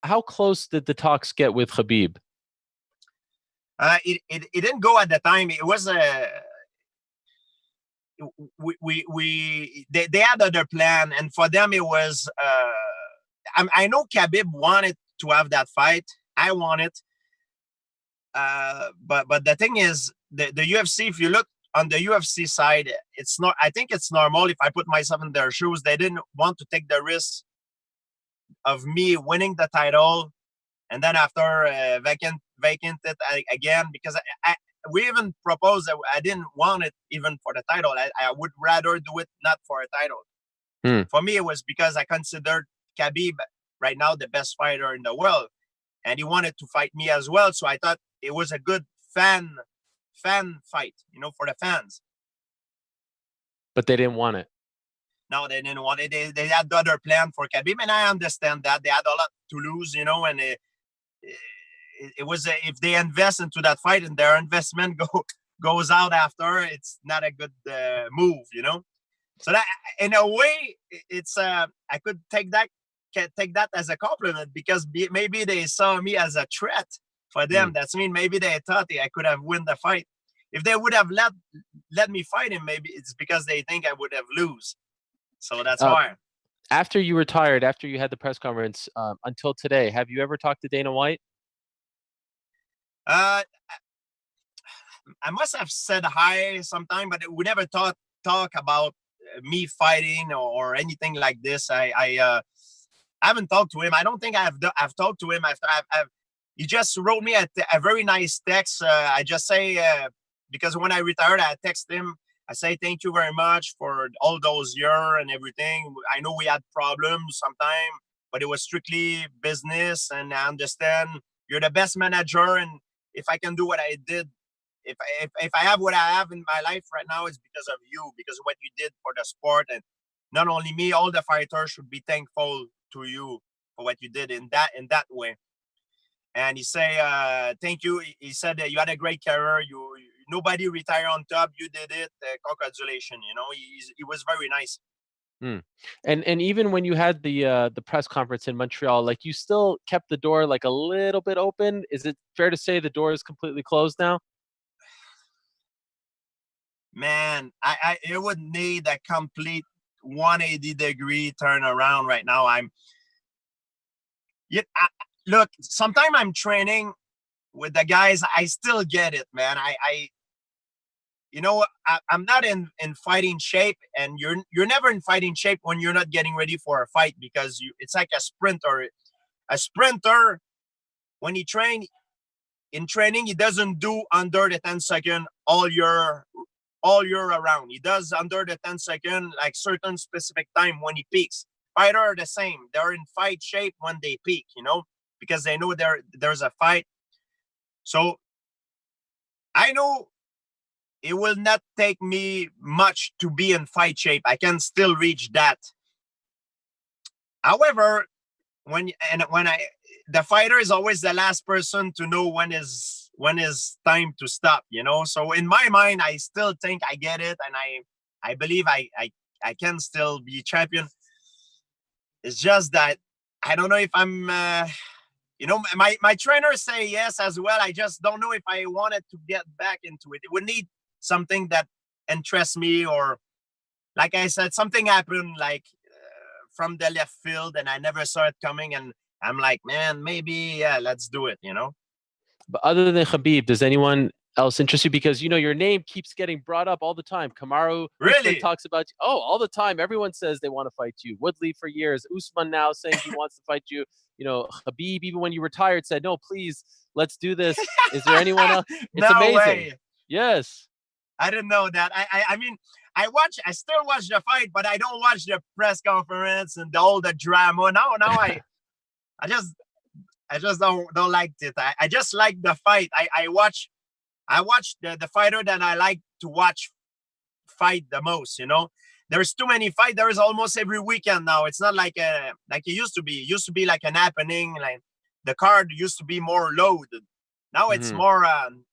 How close did the talks get with Khabib? It didn't go at the time. It was they had other plan, and for them it was I know Khabib wanted to have that fight. I want it. But the thing is, the UFC, if you look on the UFC side, it's not, I think it's normal. If I put myself in their shoes, they didn't want to take the risk of me winning the title and then after vacant it again, because we even proposed that I didn't want it even for the title. I would rather do it not for a title. For me, it was because I considered Khabib right now the best fighter in the world, and he wanted to fight me as well. So I thought it was a good fan fight, for the fans. But they didn't want it. No, they didn't want it. They had the other plan for Khabib, and I understand that they had a lot to lose, and it was if they invest into that fight and their investment goes out after, it's not a good move, So that, in a way, it's I could take that as a compliment, because maybe they saw me as a threat for them. That's mean maybe they thought I could have won the fight. If they would have let me fight him, maybe it's because they think I would have lose. So that's why. After you retired, after you had the press conference, until today, have you ever talked to Dana White? I must have said hi sometime, but we never talk about me fighting or anything like this. I haven't talked to him. I don't think I've talked to him after he just wrote me a very nice text. I just say, because when I retired, I text him. I say, thank you very much for all those years and everything. I know we had problems sometime, but it was strictly business. And I understand you're the best manager. And if I can do what I did, if I have what I have in my life right now, it's because of you, because of what you did for the sport. And not only me, all the fighters should be thankful to you for what you did in that way. And he say, thank you. He said that you had a great career. Nobody retired on top. You did it. Congratulations. He was very nice. And even when you had the press conference in Montreal, like, you still kept the door like a little bit open. Is it fair to say the door is completely closed now? Man, it would need a complete 180-degree turnaround right now. Look, sometimes I'm training with the guys. I still get it, man. I'm not in fighting shape, and you're never in fighting shape when you're not getting ready for a fight, because it's like a sprinter. A sprinter, when he in training, he doesn't do under the 10-second all year around. He does under the 10-second, like certain specific time when he peaks. Fighter are the same. They're in fight shape when they peak, because they know there's a fight. So I know it will not take me much to be in fight shape. I can still reach that. However, the fighter is always the last person to know when is time to stop, So in my mind, I still think I get it, and I believe I can still be champion. It's just that I don't know if I'm my trainers say yes as well. I just don't know if I wanted to get back into it. It would need something that interests me, or like I said, something happened like from the left field and I never saw it coming, and I'm like, man, maybe let's do it, But other than Khabib, does anyone else interest you? Because your name keeps getting brought up all the time. Kamaru really talks about you. Oh, all the time. Everyone says they want to fight you. Woodley for years. Usman now saying he wants to fight you. Khabib, even when you retired, said, no, please, let's do this. Is there anyone else? It's no amazing. Way. Yes. I didn't know that. I mean, I still watch the fight, but I don't watch the press conference and all the drama. Now I just don't like it. I just like the fight. I watch the fighter that I like to watch fight the most. There's too many fights. There is almost every weekend now. It's not like it used to be. It used to be like an happening. Like the card used to be more loaded. Now it's more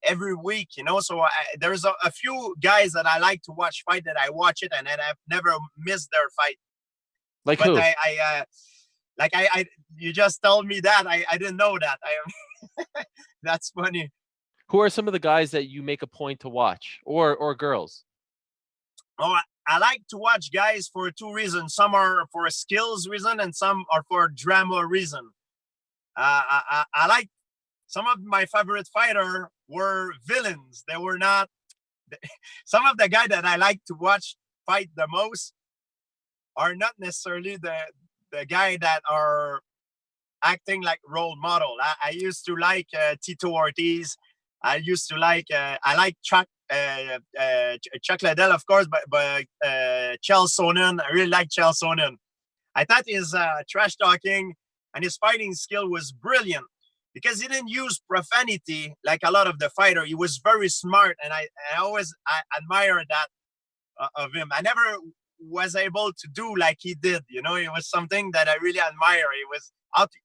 every week. So there's a few guys that I like to watch fight that I watch it, and I've never missed their fight. Like who? Like you just told me that. I didn't know that. That's funny. Who are some of the guys that you make a point to watch, or girls? Oh, I like to watch guys for two reasons. Some are for a skills reason, and some are for drama reason. I like some of my favorite fighter were villains. They were not. Some of the guys that I like to watch fight the most are not necessarily the guy that are acting like role model. I used to like Tito Ortiz. I used to like I like Chuck Liddell, of course, but Chael Sonnen. I really like Chael Sonnen. I thought his trash talking and his fighting skill was brilliant because he didn't use profanity like a lot of the fighter. He was very smart, and I always admire that of him. I never was able to do like he did. You know, it was something that I really admire. It was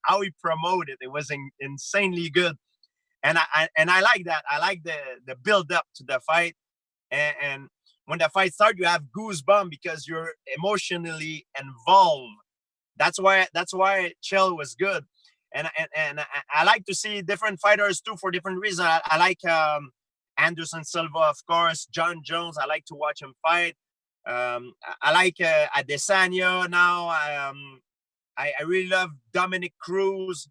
how he promoted. It was insanely good, and I like that. I like the build up to the fight, and when the fight starts, you have goosebumps because you're emotionally involved. That's why Chael was good, and I like to see different fighters too for different reasons. I like Anderson Silva, of course, John Jones. I like to watch him fight. I like Adesanya now. I really love Dominic Cruz,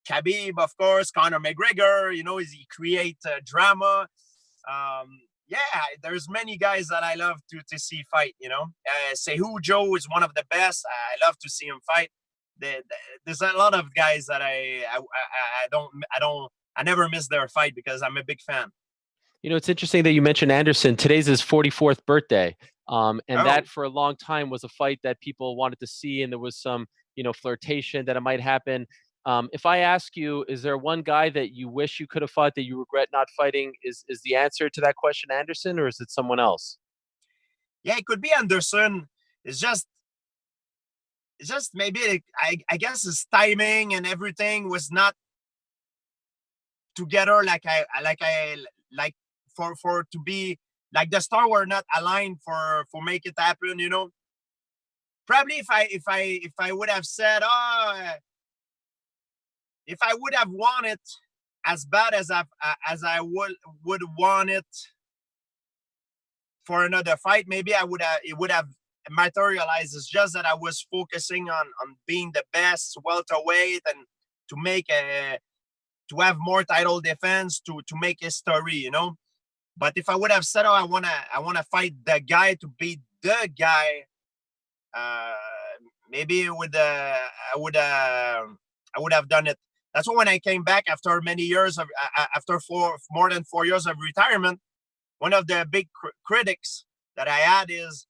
Khabib, of course, Conor McGregor. You know, he create drama. Yeah, there's many guys that I love to see fight. You know, Sehu Joe is one of the best. I love to see him fight. There's a lot of guys that I never miss their fight because I'm a big fan. You know, it's interesting that you mentioned Anderson. Today's his 44th birthday. And that for a long time was a fight that people wanted to see, and there was some, flirtation that it might happen. If I ask you, is there one guy that you wish you could have fought that you regret not fighting? Is the answer to that question Anderson, or is it someone else? Yeah, it could be Anderson. It's just maybe I guess his timing and everything was not together like for to be like the star were not aligned for make it happen. You know, probably if I would have said, if I would have wanted as bad as I would want it for another fight, maybe it would have materialized. It's just that I was focusing on being the best welterweight and to have more title defense to make history, you know. But if I would have said, I wanna fight the guy to beat the guy, maybe I would have done it. That's why when I came back after many years of after more than 4 years of retirement, one of the big critics that I had is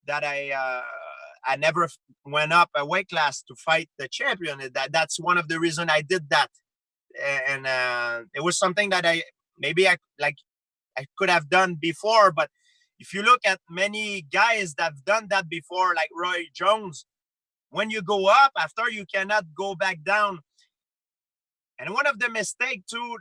that I never went up a weight class to fight the champion. That's one of the reasons I did that, and it was something that I could have done before. But if you look at many guys that have done that before, like Roy Jones, when you go up after, you cannot go back down. And one of the mistakes too,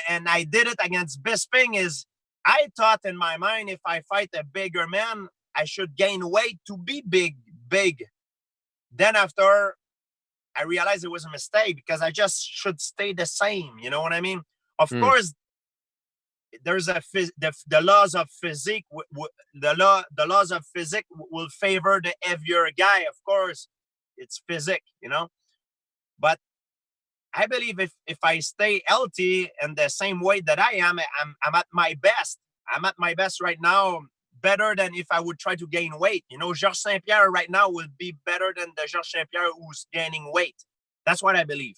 and I did it against Bisping, is I thought in my mind, if I fight a bigger man, I should gain weight to be big. Then after, I realized it was a mistake because I just should stay the same. You know what I mean? Of course, there's the laws of physique. The laws of physique will favor the heavier guy. Of course, it's physique, you know. But I believe if I stay healthy and the same weight that I am, I'm at my best. I'm at my best right now, better than if I would try to gain weight. You know, George Saint Pierre right now will be better than the George Saint Pierre who's gaining weight. That's what I believe.